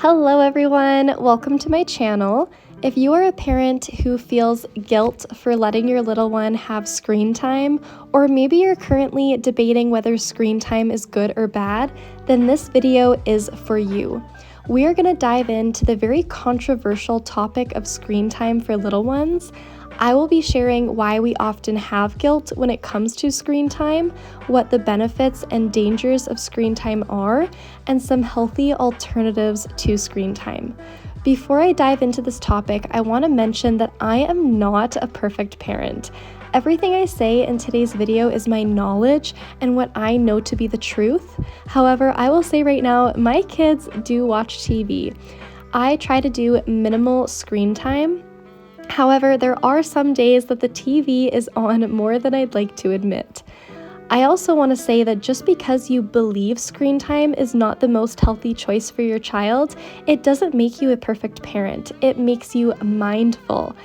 Hello everyone, welcome to my channel. If you are a parent who feels guilt for letting your little one have screen time, or maybe you're currently debating whether screen time is good or bad, then this video is for you. We are going to dive into the very controversial topic of screen time for little ones. I will be sharing why we often have guilt when it comes to screen time, what the benefits and dangers of screen time are, and some healthy alternatives to screen time. Before I dive into this topic, I want to mention that I am not a perfect parent. Everything I say in today's video is my knowledge and what I know to be the truth. However, I will say right now, my kids do watch TV. I try to do minimal screen time. However, there are some days that the TV is on more than I'd like to admit. I also want to say that just because you believe screen time is not the most healthy choice for your child, it doesn't make you a perfect parent. It makes you mindful.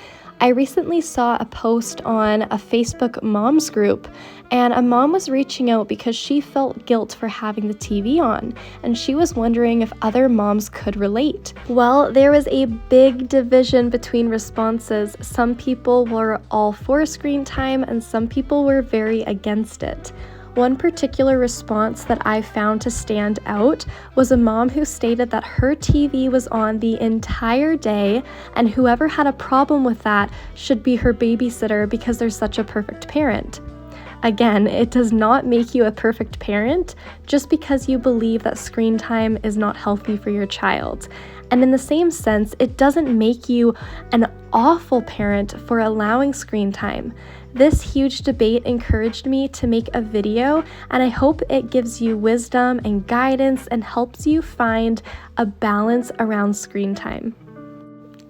I recently saw a post on a Facebook moms group, and a mom was reaching out because she felt guilt for having the TV on, and she was wondering if other moms could relate. Well, there was a big division between responses. Some people were all for screen time, and some people were very against it. One particular response that I found to stand out was a mom who stated that her TV was on the entire day, and whoever had a problem with that should be her babysitter because they're such a perfect parent. Again, it does not make you a perfect parent just because you believe that screen time is not healthy for your child. And in the same sense, it doesn't make you an awful parent for allowing screen time. This huge debate encouraged me to make a video, and I hope it gives you wisdom and guidance and helps you find a balance around screen time.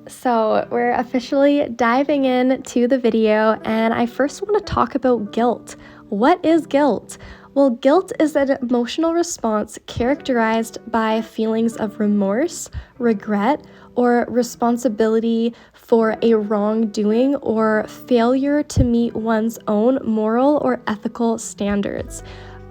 So we're officially diving into the video, and I first want to talk about guilt. What is guilt? Well, guilt is an emotional response characterized by feelings of remorse, regret, or responsibility for a wrongdoing or failure to meet one's own moral or ethical standards.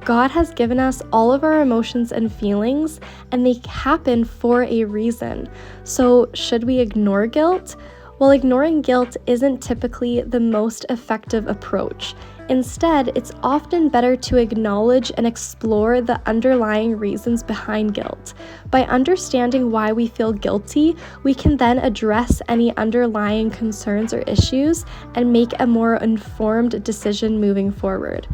God has given us all of our emotions and feelings, and they happen for a reason. So, should we ignore guilt? Well, ignoring guilt isn't typically the most effective approach. Instead, it's often better to acknowledge and explore the underlying reasons behind guilt. By understanding why we feel guilty, we can then address any underlying concerns or issues and make a more informed decision moving forward.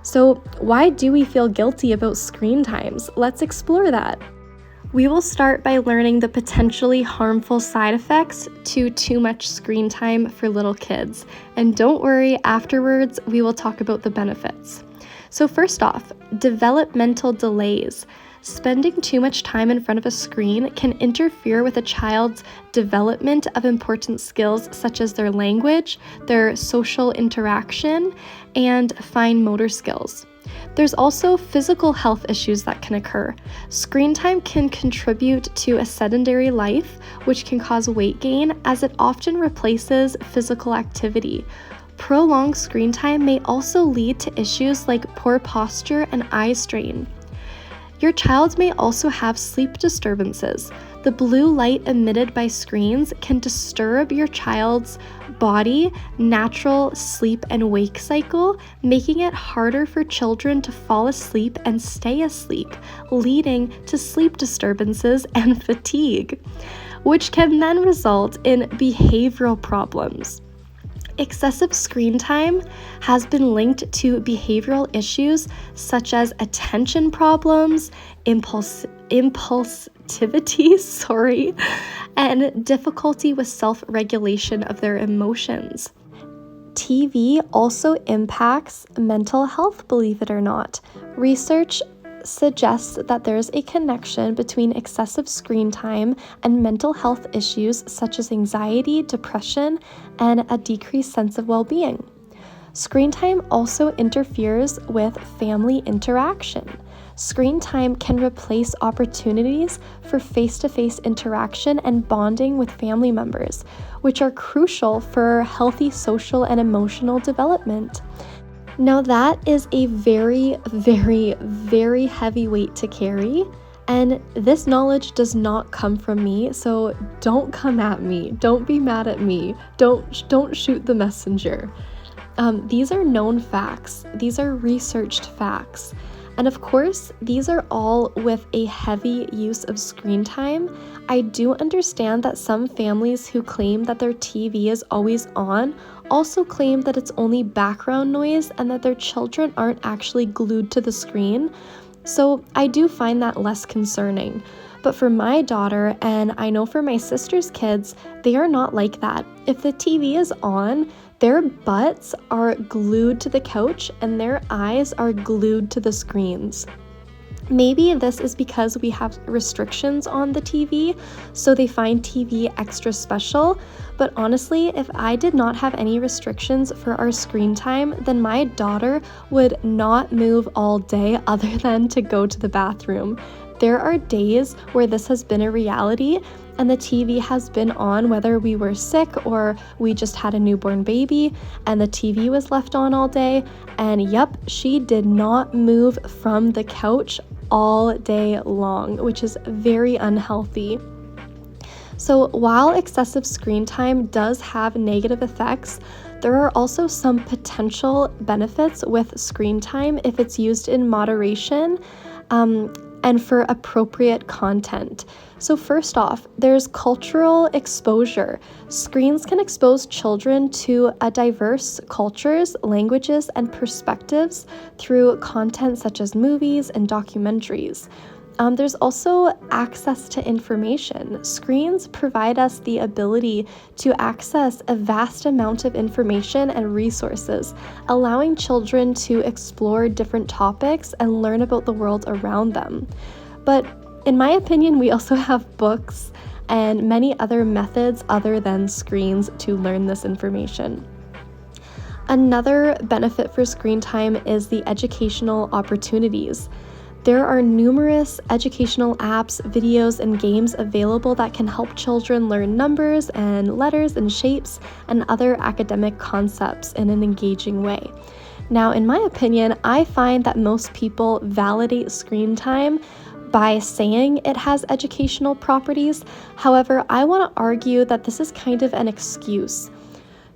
So, why do we feel guilty about screen times? Let's explore that. We will start by learning the potentially harmful side effects to too much screen time for little kids. And don't worry, afterwards we will talk about the benefits. So first off, developmental delays. Spending too much time in front of a screen can interfere with a child's development of important skills such as their language, their social interaction, and fine motor skills. There's also physical health issues that can occur. Screen time can contribute to a sedentary life, which can cause weight gain as it often replaces physical activity. Prolonged screen time may also lead to issues like poor posture and eye strain. Your child may also have sleep disturbances. The blue light emitted by screens can disturb your child's body, natural sleep and wake cycle, making it harder for children to fall asleep and stay asleep, leading to sleep disturbances and fatigue, which can then result in behavioral problems. Excessive screen time has been linked to behavioral issues such as attention problems, impulsivity, and difficulty with self-regulation of their emotions. TV also impacts mental health, believe it or not. Research suggests that there's a connection between excessive screen time and mental health issues such as anxiety, depression, and a decreased sense of well-being. Screen time also interferes with family interaction. Screen time can replace opportunities for face-to-face interaction and bonding with family members, which are crucial for healthy social and emotional development. Now that is a very, very, very heavy weight to carry. And this knowledge does not come from me, so don't come at me. Don't be mad at me. Don't shoot the messenger. These are known facts. These are researched facts. And of course, these are all with a heavy use of screen time. I do understand that some families who claim that their TV is always on also claim that it's only background noise and that their children aren't actually glued to the screen. So I do find that less concerning. But for my daughter, and I know for my sister's kids, they are not like that. If the TV is on, their butts are glued to the couch and their eyes are glued to the screens. Maybe this is because we have restrictions on the TV, so they find TV extra special. But honestly, if I did not have any restrictions for our screen time, then my daughter would not move all day other than to go to the bathroom. There are days where this has been a reality and the TV has been on whether we were sick or we just had a newborn baby and the TV was left on all day. And yep, she did not move from the couch all day long, which is very unhealthy. So while excessive screen time does have negative effects, there are also some potential benefits with screen time if it's used in moderation and for appropriate content. So first off, there's cultural exposure. Screens can expose children to a diverse cultures, languages, and perspectives through content such as movies and documentaries. There's also access to information. Screens provide us the ability to access a vast amount of information and resources, allowing children to explore different topics and learn about the world around them. But in my opinion, we also have books and many other methods other than screens to learn this information. Another benefit for screen time is the educational opportunities. There are numerous educational apps, videos, and games available that can help children learn numbers and letters and shapes and other academic concepts in an engaging way. Now, in my opinion, I find that most people validate screen time by saying it has educational properties. However, I want to argue that this is kind of an excuse.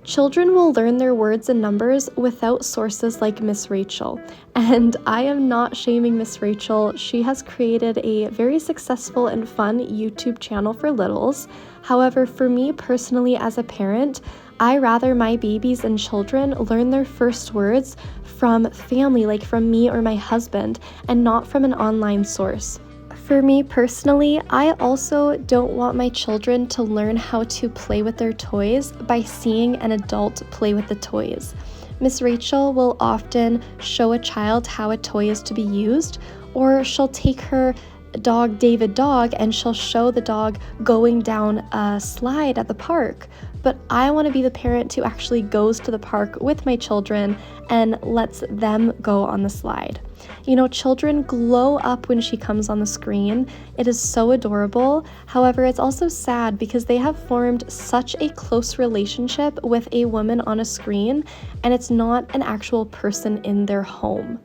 Children will learn their words and numbers without sources like Miss Rachel. And I am not shaming Miss Rachel. She has created a very successful and fun YouTube channel for littles. However, for me personally as a parent, I rather my babies and children learn their first words from family, like from me or my husband, and not from an online source. For me personally, I also don't want my children to learn how to play with their toys by seeing an adult play with the toys. Miss Rachel will often show a child how a toy is to be used, or she'll take her dog David Dog and she'll show the dog going down a slide at the park. But I want to be the parent who actually goes to the park with my children and lets them go on the slide. You know, children glow up when she comes on the screen. It is so adorable. However, it's also sad because they have formed such a close relationship with a woman on a screen, and it's not an actual person in their home.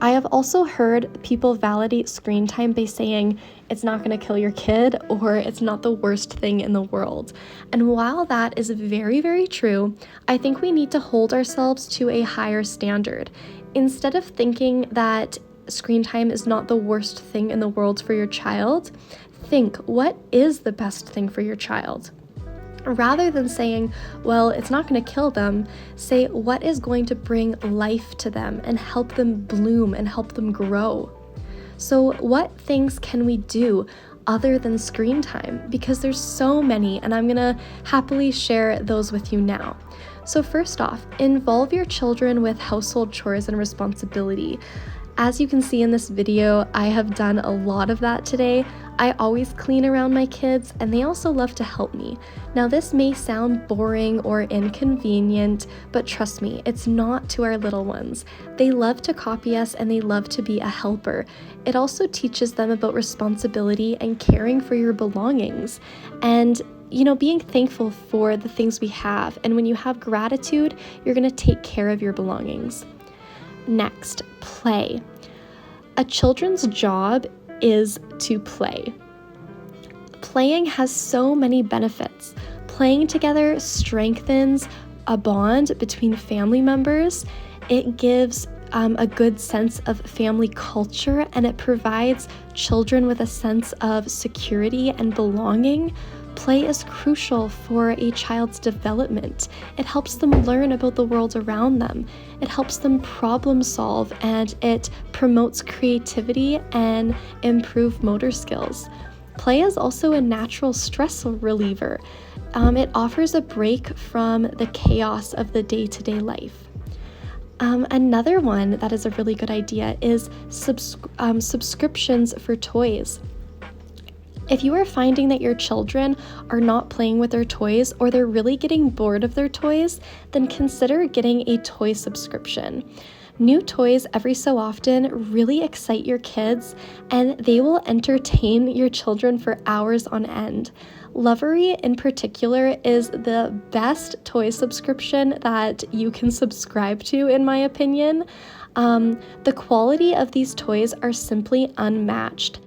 I have also heard people validate screen time by saying it's not going to kill your kid or it's not the worst thing in the world. And while that is very, very true, I think we need to hold ourselves to a higher standard. Instead of thinking that screen time is not the worst thing in the world for your child, think, what is the best thing for your child? Rather than saying, well, it's not going to kill them, say what is going to bring life to them and help them bloom and help them grow. So what things can we do other than screen time? Because there's so many, and I'm going to happily share those with you now. So first off, involve your children with household chores and responsibility. As you can see in this video, I have done a lot of that today. I always clean around my kids, and they also love to help me. Now, this may sound boring or inconvenient, but trust me, it's not to our little ones. They love to copy us, and they love to be a helper. It also teaches them about responsibility and caring for your belongings, and being thankful for the things we have. And when you have gratitude, you're going to take care of your belongings. Next, play. A children's job is to play. Playing has so many benefits. Playing together strengthens a bond between family members. It gives a good sense of family culture, and it provides children with a sense of security and belonging. Play is crucial for a child's development. It helps them learn about the world around them. It helps them problem solve, and it promotes creativity and improved motor skills. Play is also a natural stress reliever. It offers a break from the chaos of the day-to-day life. Another one that is a really good idea is subscriptions for toys. If you are finding that your children are not playing with their toys, or they're really getting bored of their toys, then consider getting a toy subscription. New toys every so often really excite your kids, and they will entertain your children for hours on end. Lovevery in particular is the best toy subscription that you can subscribe to, in my opinion. The quality of these toys are simply unmatched.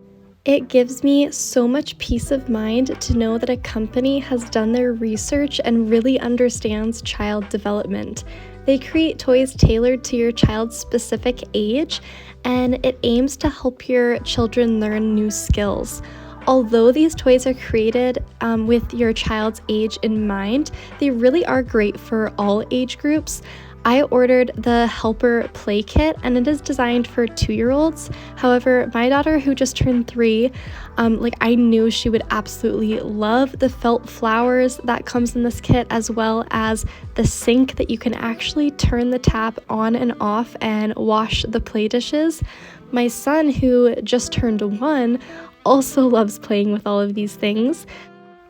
It gives me so much peace of mind to know that a company has done their research and really understands child development. They create toys tailored to your child's specific age, and it aims to help your children learn new skills. Although these toys are created with your child's age in mind, they really are great for all age groups. I ordered the Helper Play Kit, and it is designed for 2-year-olds. However, my daughter, who just turned 3, I knew she would absolutely love the felt flowers that comes in this kit, as well as the sink that you can actually turn the tap on and off and wash the play dishes. My son, who just turned 1, also loves playing with all of these things.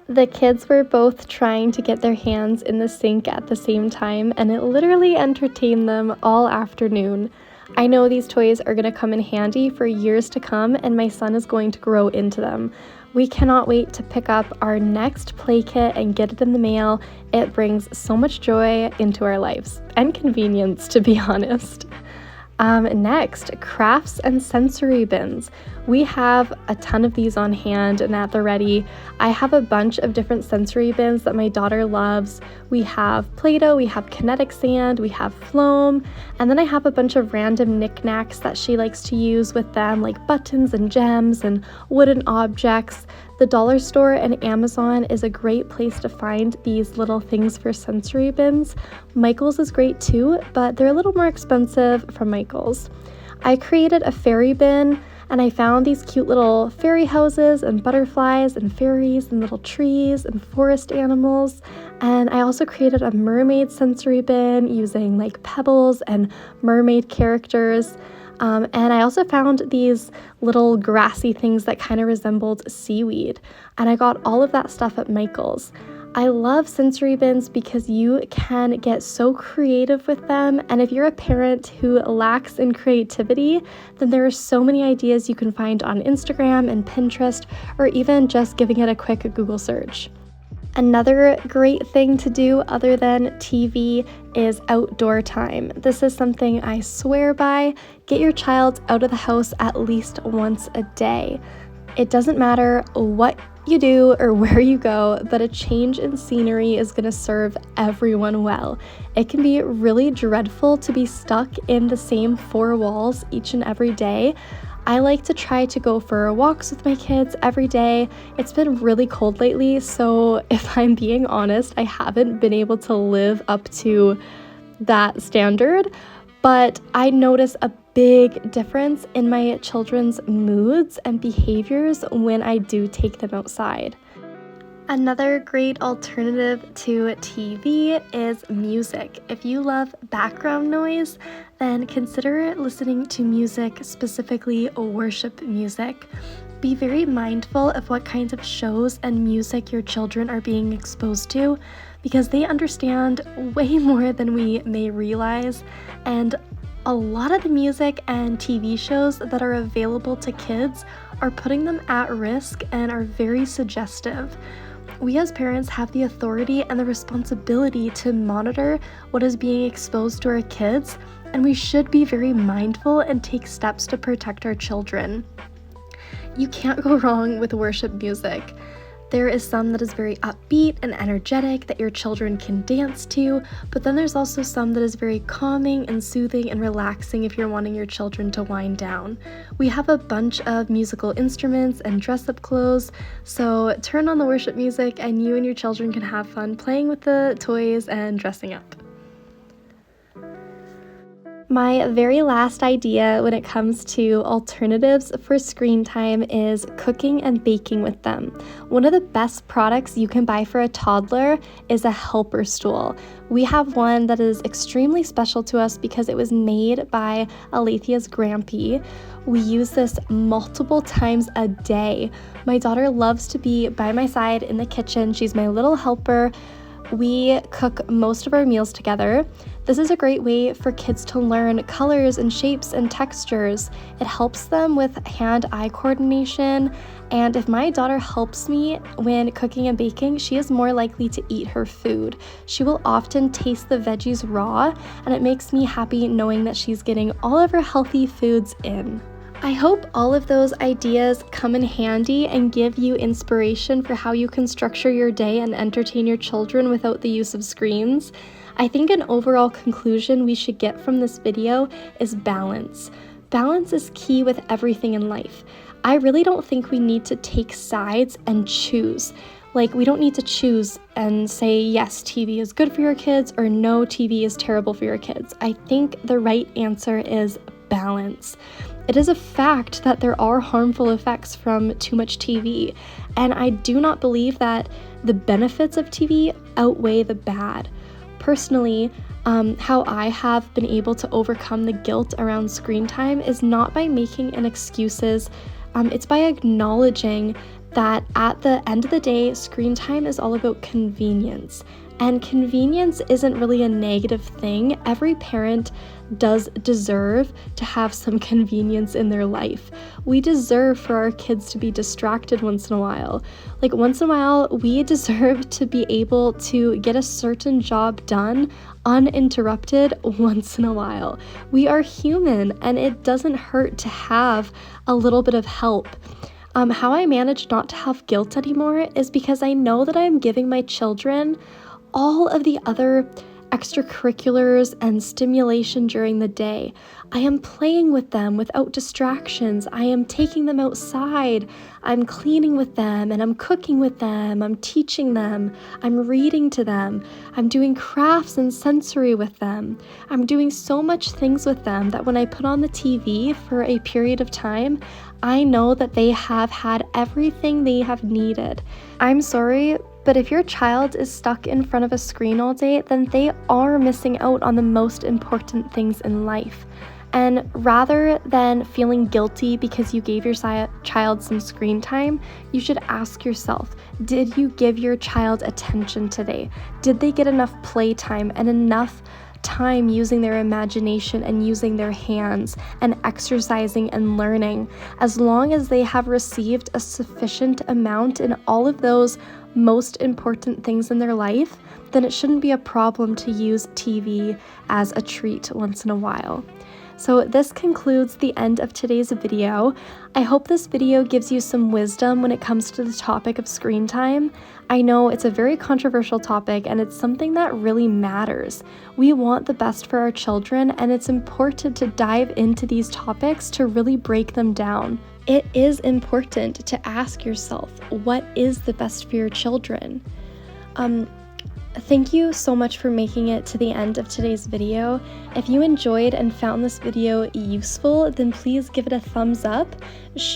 The kids were both trying to get their hands in the sink at the same time, and it literally entertained them all afternoon. I know these toys are going to come in handy for years to come, and my son is going to grow into them. We cannot wait to pick up our next play kit and get it in the mail. It brings so much joy into our lives, and convenience, to be honest. Next, crafts and sensory bins. We have a ton of these on hand and at the ready. I have a bunch of different sensory bins that my daughter loves. We have Play-Doh, we have kinetic sand, we have Floam, and then I have a bunch of random knickknacks that she likes to use with them, like buttons and gems and wooden objects. The dollar store and Amazon is a great place to find these little things for sensory bins. Michael's is great too, but they're a little more expensive from Michael's. I created a fairy bin, and I found these cute little fairy houses and butterflies and fairies and little trees and forest animals. And I also created a mermaid sensory bin using like pebbles and mermaid characters. And I also found these little grassy things that kind of resembled seaweed. And I got all of that stuff at Michael's. I love sensory bins because you can get so creative with them. And if you're a parent who lacks in creativity, then there are so many ideas you can find on Instagram and Pinterest, or even just giving it a quick Google search. Another great thing to do other than TV is outdoor time. This is something I swear by. Get your child out of the house at least once a day. It doesn't matter what you do or where you go, but a change in scenery is going to serve everyone well. It can be really dreadful to be stuck in the same 4 walls each and every day. I like to try to go for walks with my kids every day. It's been really cold lately, so if I'm being honest, I haven't been able to live up to that standard, but I notice a big difference in my children's moods and behaviors when I do take them outside. Another great alternative to TV is music. If you love background noise, then consider listening to music, specifically worship music. Be very mindful of what kinds of shows and music your children are being exposed to, because they understand way more than we may realize, and a lot of the music and TV shows that are available to kids are putting them at risk and are very suggestive. We as parents have the authority and the responsibility to monitor what is being exposed to our kids, and we should be very mindful and take steps to protect our children. you can't go wrong with worship music. There is some that is very upbeat and energetic that your children can dance to, but then there's also some that is very calming and soothing and relaxing if you're wanting your children to wind down. We have a bunch of musical instruments and dress-up clothes, so turn on the worship music and you and your children can have fun playing with the toys and dressing up. My very last idea when it comes to alternatives for screen time is cooking and baking with them. One of the best products you can buy for a toddler is a helper stool. We have one that is extremely special to us because it was made by Alethia's grampy. We use this multiple times a day. My daughter loves to be by my side in the kitchen. She's my little helper. We cook most of our meals together. This is a great way for kids to learn colors and shapes and textures. It helps them with hand-eye coordination, and if my daughter helps me when cooking and baking, she is more likely to eat her food. She will often taste the veggies raw, and it makes me happy knowing that she's getting all of her healthy foods in. I hope all of those ideas come in handy and give you inspiration for how you can structure your day and entertain your children without the use of screens. I think an overall conclusion we should get from this video is balance. Balance is key with everything in life. I really don't think we need to take sides and choose. Like, we don't need to choose and say, yes, TV is good for your kids, or no, TV is terrible for your kids. I think the right answer is balance. It is a fact that there are harmful effects from too much TV, and I do not believe that the benefits of TV outweigh the bad. Personally, how I have been able to overcome the guilt around screen time is not by making an excuses, it's by acknowledging that at the end of the day, screen time is all about convenience. And convenience isn't really a negative thing. Every parent does deserve to have some convenience in their life. We deserve for our kids to be distracted once in a while. Like, once in a while, we deserve to be able to get a certain job done uninterrupted once in a while. We are human, and it doesn't hurt to have a little bit of help. How I manage not to have guilt anymore is because I know that I'm giving my children all of the other extracurriculars and stimulation during the day. I am playing with them without distractions. I am taking them outside. I'm cleaning with them, and I'm cooking with them. I'm teaching them. I'm reading to them. I'm doing crafts and sensory with them. I'm doing so much things with them that when I put on the TV for a period of time, I know that they have had everything they have needed. I'm sorry, but if your child is stuck in front of a screen all day, then they are missing out on the most important things in life. And rather than feeling guilty because you gave your child some screen time, you should ask yourself, did you give your child attention today? Did they get enough playtime and enough time using their imagination and using their hands and exercising and learning? As long as they have received a sufficient amount in all of those most important things in their life, then it shouldn't be a problem to use TV as a treat once in a while. So this concludes the end of today's video. I hope this video gives you some wisdom when it comes to the topic of screen time. I know it's a very controversial topic, and it's something that really matters. We want the best for our children, and it's important to dive into these topics to really break them down. It is important to ask yourself, what is the best for your children? Thank you so much for making it to the end of today's video. If you enjoyed and found this video useful, then please give it a thumbs up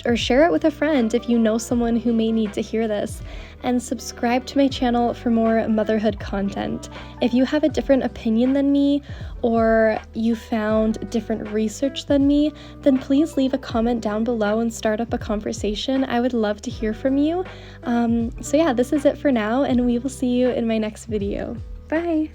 or share it with a friend if you know someone who may need to hear this. And subscribe to my channel for more motherhood content. If you have a different opinion than me, or you found different research than me, then please leave a comment down below and start up a conversation. I would love to hear from you. So yeah, this is it for now, and we will see you in my next video. Bye!